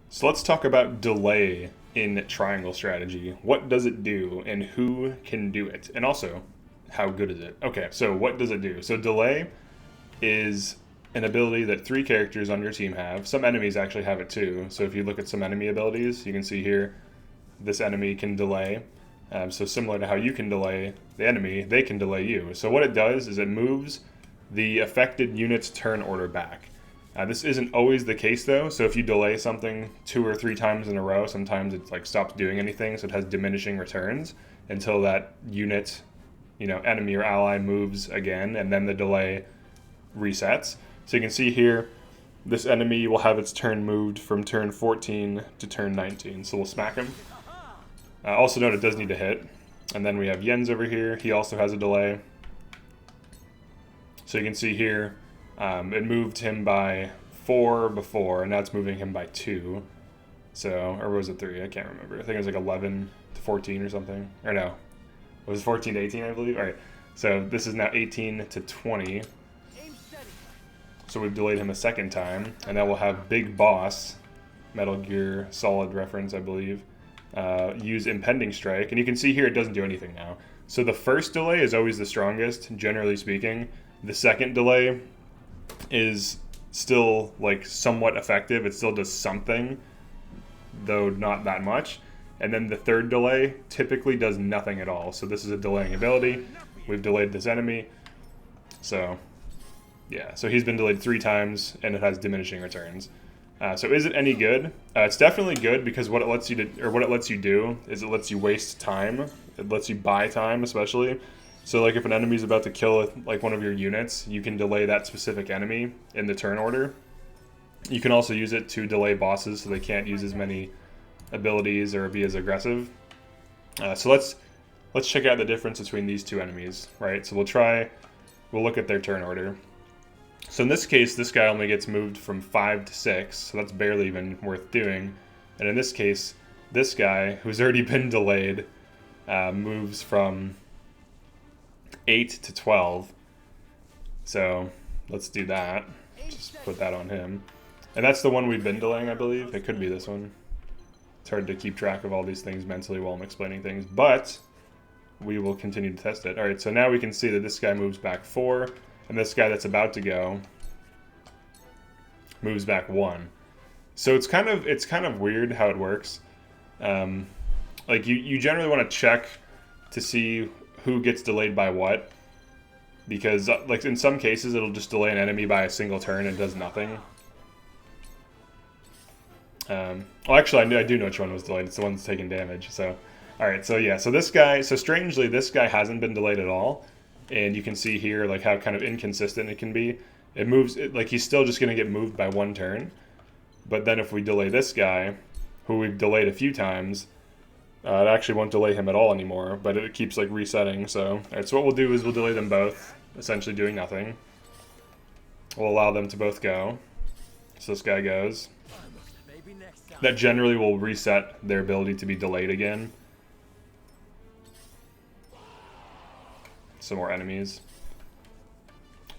So let's talk about delay in triangle strategy. What does it do and who can do it? And also, how good is it? Okay, so what does it do? So delay is an ability that 3 characters on your team have. Some enemies actually have it too. So if you look at some enemy abilities, you can see here, this enemy can delay. So similar to how you can delay the enemy, they can delay you. So what it does is it moves the affected unit's turn order back. This isn't always the case though, so if you delay something 2 or 3 times in a row, sometimes it like stops doing anything, so it has diminishing returns until that unit, enemy or ally moves again, and then the delay resets. So you can see here, this enemy will have its turn moved from turn 14 to turn 19, so we'll smack him. Also note it does need to hit. And then we have Jens over here, he also has a delay. So you can see here, it moved him by 4 before, and now it's moving him by 2. So, or was it 3? I can't remember. I think it was like 11 to 14 or something. Or no, it was 14 to 18, I believe. All right, so this is now 18 to 20. So we've delayed him a second time, and then we'll have Big Boss, Metal Gear Solid reference, I believe, use Impending Strike. And you can see here it doesn't do anything now. So the first delay is always the strongest, generally speaking. The second delay is still like somewhat effective. It still does something, though not that much. And then the third delay typically does nothing at all. So this is a delaying ability. We've delayed this enemy. So yeah, so he's been delayed 3 times and it has diminishing returns. So is it any good? It's definitely good because what it lets you do, or what it lets you do is it lets you waste time. It lets you buy time, especially. So like if an enemy is about to kill like one of your units, you can delay that specific enemy in the turn order. You can also use it to delay bosses so they can't use as many abilities or be as aggressive. So let's check out the difference between these 2 enemies, right? So we'll look at their turn order. So in this case, this guy only gets moved from 5 to 6, so that's barely even worth doing. And in this case, this guy, who's already been delayed, moves from 8 to 12. So let's do that. Just put that on him. And that's the one we've been delaying, I believe. It could be this one. It's hard to keep track of all these things mentally while I'm explaining things, but we will continue to test it. All right, so now we can see that this guy moves back 4, and this guy that's about to go moves back 1. So it's kind of weird how it works. Like you generally want to check to see who gets delayed by what, because like in some cases it'll just delay an enemy by a single turn and does nothing. Well, actually I do know which one was delayed. It's the one that's taking damage. So all right, so yeah, so this guy, so strangely this guy hasn't been delayed at all, and you can see here like how kind of inconsistent it can be. It moves like he's still just going to get moved by 1 turn, but then if we delay this guy, who we've delayed a few times, it actually won't delay him at all anymore, but it keeps like resetting. So, all right, so what we'll do is we'll delay them both, essentially doing nothing. We'll allow them to both go. So this guy goes. That generally will reset their ability to be delayed again. Some more enemies.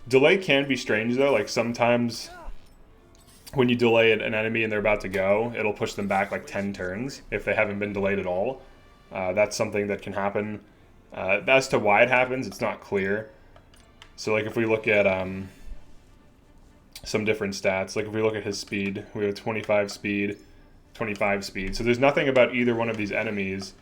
Delay can be strange though, like sometimes when you delay an enemy and they're about to go, it'll push them back like 10 turns if they haven't been delayed at all. That's something that can happen. As to why it happens, it's not clear. So like if we look at some different stats, like if we look at his speed, we have 25 speed, 25 speed. So there's nothing about either one of these enemies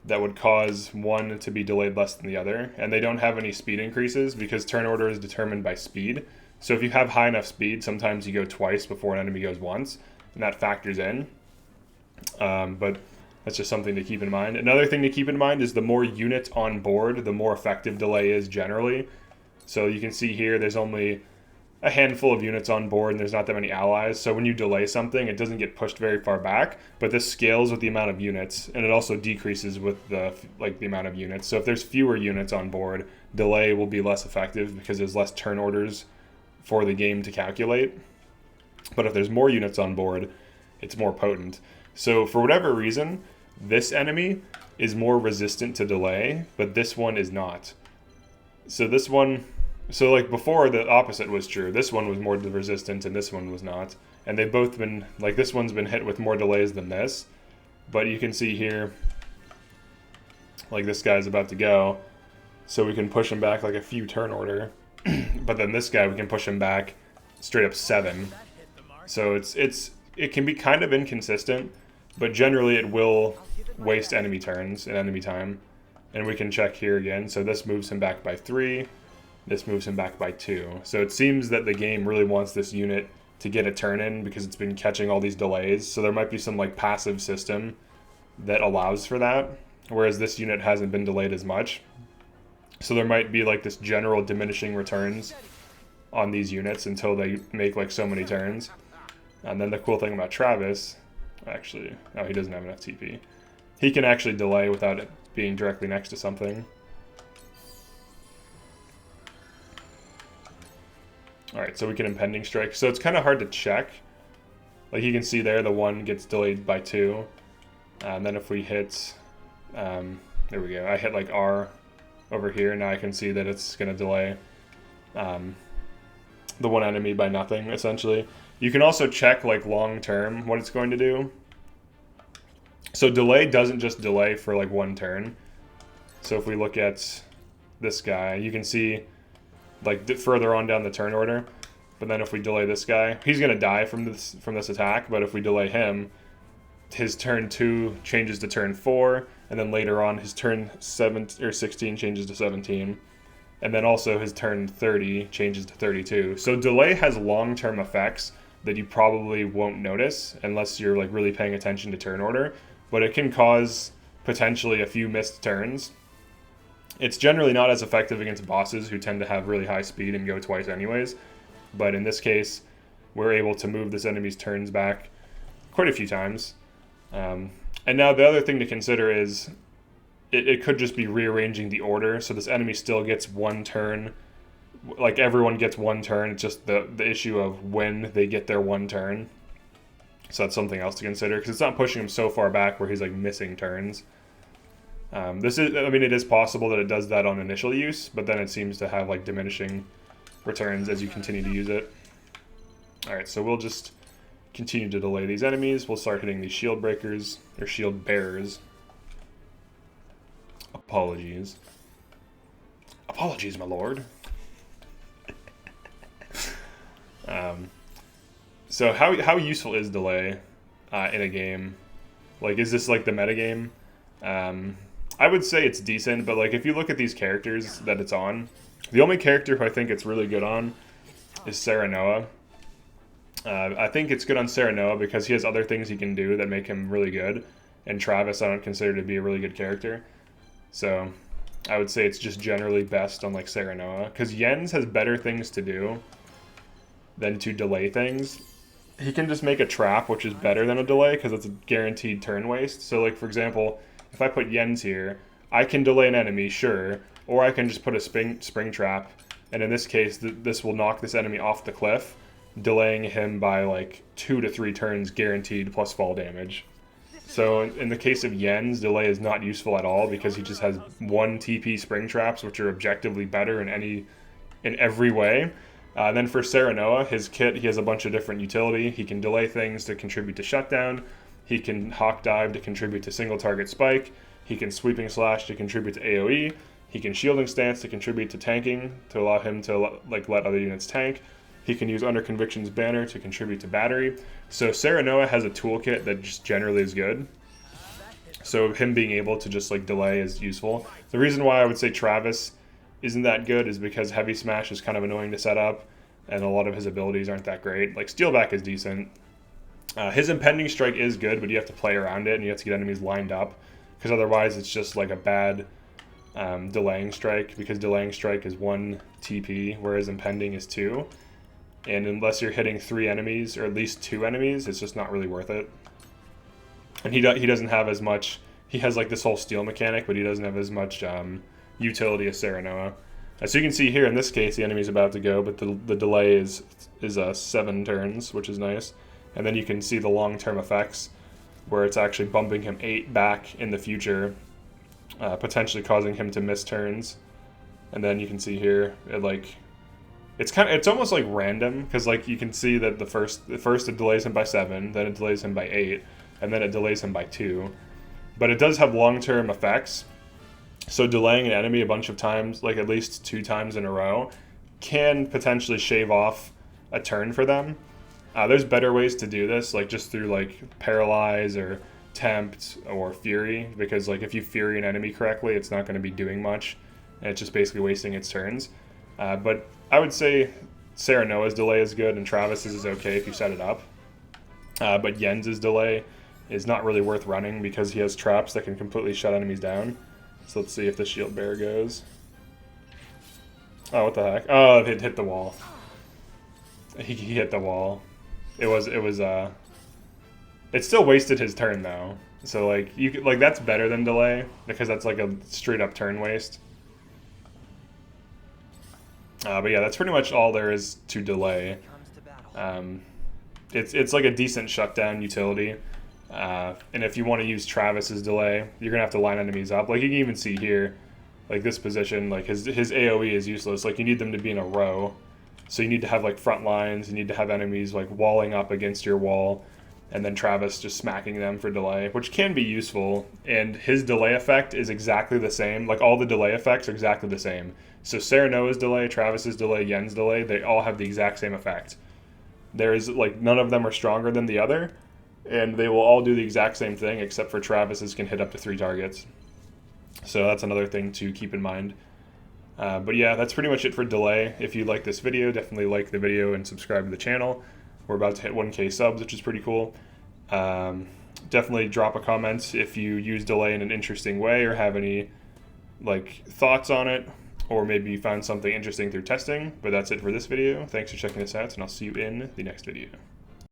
that would cause one to be delayed less than the other, and they don't have any speed increases because turn order is determined by speed. So if you have high enough speed, sometimes you go twice before an enemy goes once, and that factors in. But that's just something to keep in mind. Another thing to keep in mind is the more units on board, the more effective delay is generally. So you can see here there's only a handful of units on board and there's not that many allies, so when you delay something it doesn't get pushed very far back, but this scales with the amount of units, and it also decreases with the amount of units. So if there's fewer units on board, delay will be less effective because there's less turn orders for the game to calculate. But if there's more units on board, it's more potent. So for whatever reason, this enemy is more resistant to delay, but this one is not. So this one, so like before the opposite was true. This one was more resistant and this one was not. and they've both been, like, this one's been hit with more delays than this, but you can see here, like, this guy's about to go, so we can push him back like a few turn order, but then this guy we can push him back straight up 7. So it can be kind of inconsistent, but generally it will waste enemy turns and enemy time. And we can check here again. So this moves him back by 3. This moves him back by 2. So it seems that the game really wants this unit to get a turn in because it's been catching all these delays. So there might be some like passive system that allows for that, whereas this unit hasn't been delayed as much. So there might be like this general diminishing returns on these units until they make like so many turns. And then the cool thing about Travis, actually, oh, he doesn't have enough TP. He can actually delay without it being directly next to something. Alright, so we can Impending Strike. So it's kind of hard to check. Like you can see there, the 1 gets delayed by 2. And then if we hit, there we go. I hit like R over here. Now I can see that it's going to delay the one enemy by nothing, essentially. You can also check like long term what it's going to do. So delay doesn't just delay for like 1 turn. So if we look at this guy, you can see like further on down the turn order. But then if we delay this guy, he's going to die from this attack. But if we delay him, his turn 2 changes to turn 4, and then later on his turn 16 changes to 17. And then also his turn 30 changes to 32. So delay has long-term effects that you probably won't notice unless you're like really paying attention to turn order, but it can cause potentially a few missed turns. It's generally not as effective against bosses who tend to have really high speed and go twice anyways, but in this case we're able to move this enemy's turns back quite a few times. And now the other thing to consider is it could just be rearranging the order, so this enemy still gets 1 turn. Like everyone gets 1 turn, it's just the issue of when they get their 1 turn. So that's something else to consider, because it's not pushing him so far back where he's like missing turns. I mean, it is possible that it does that on initial use, but then it seems to have like diminishing returns as you continue to use it. Alright, so we'll just continue to delay these enemies. We'll start hitting these shield breakers, or shield bearers. Apologies. Apologies, my lord. So how useful is delay in a game? Like, is this like the metagame? I would say it's decent, but like if you look at these characters that it's on, the only character who I think it's really good on is Serenoa. I think it's good on Serenoa because he has other things he can do that make him really good, and Travis I don't consider to be a really good character. So I would say it's just generally best on like Serenoa, because Jens has better things to do than to delay things. He can just make a trap, which is better than a delay because it's a guaranteed turn waste. So like for example, if I put Jens here, I can delay an enemy, sure, or I can just put a spring trap, and in this case this will knock this enemy off the cliff, delaying him by like 2 to 3 turns guaranteed plus fall damage. So in the case of Jens, delay is not useful at all because he just has 1 TP spring traps, which are objectively better in every way. Then for Serenoa, his kit, he has a bunch of different utility. He can delay things to contribute to shutdown. He can hawk dive to contribute to single target spike. He can sweeping slash to contribute to AoE. He can shielding stance to contribute to tanking, to allow him to like let other units tank. He can use Under Conviction's banner to contribute to battery. So Serenoa has a toolkit that just generally is good. So him being able to just like delay is useful. The reason why I would say Travis isn't that good is because Heavy Smash is kind of annoying to set up, and a lot of his abilities aren't that great. Like Steelback is decent. His Impending Strike is good, but you have to play around it and you have to get enemies lined up, because otherwise it's just like a bad delaying strike, because delaying strike is 1 TP, whereas Impending is 2. And unless you're hitting 3 enemies, or at least 2 enemies, it's just not really worth it. And he doesn't have as much, he has like this whole steal mechanic, but he doesn't have as much utility as Serenoa. As you can see here, in this case, the enemy's about to go, but the delay is 7 turns, which is nice. And then you can see the long-term effects, where it's actually bumping him 8 back in the future, potentially causing him to miss turns. And then you can see here, it like it's almost like random, because like you can see that the first it delays him by 7, then it delays him by 8, and then it delays him by 2. But it does have long-term effects. So delaying an enemy a bunch of times, like at least 2 times in a row, can potentially shave off a turn for them. There's better ways to do this, like just through like paralyze or tempt or fury, because like if you fury an enemy correctly, it's not going to be doing much, and it's just basically wasting its turns. But I would say Serenoa's delay is good, and Travis's is okay if you set it up. But Jens's delay is not really worth running because he has traps that can completely shut enemies down. So let's see if the shield bearer goes. Oh, what the heck? Oh, it hit the wall. He hit the wall. It still wasted his turn though. So like that's better than delay, because that's like a straight up turn waste. But yeah, that's pretty much all there is to delay. It's like a decent shutdown utility. And if you want to use Travis's delay, you're gonna have to line enemies up. Like you can even see here, like this position, like his AoE is useless. Like you need them to be in a row. So you need to have like front lines, you need to have enemies like walling up against your wall, and then Travis just smacking them for delay, which can be useful. And his delay effect is exactly the same. Like all the delay effects are exactly the same. So Serenoa's delay, Travis's delay, Yen's delay, they all have the exact same effect. There is like none of them are stronger than the other, and they will all do the exact same thing, except for Travis's can hit up to 3 targets. So that's another thing to keep in mind. But yeah, that's pretty much it for delay. If you like this video, definitely like the video and subscribe to the channel. We're about to hit 1K subs, which is pretty cool. Definitely drop a comment if you use delay in an interesting way or have any like thoughts on it, or maybe you found something interesting through testing. But that's it for this video. Thanks for checking this out, and I'll see you in the next video.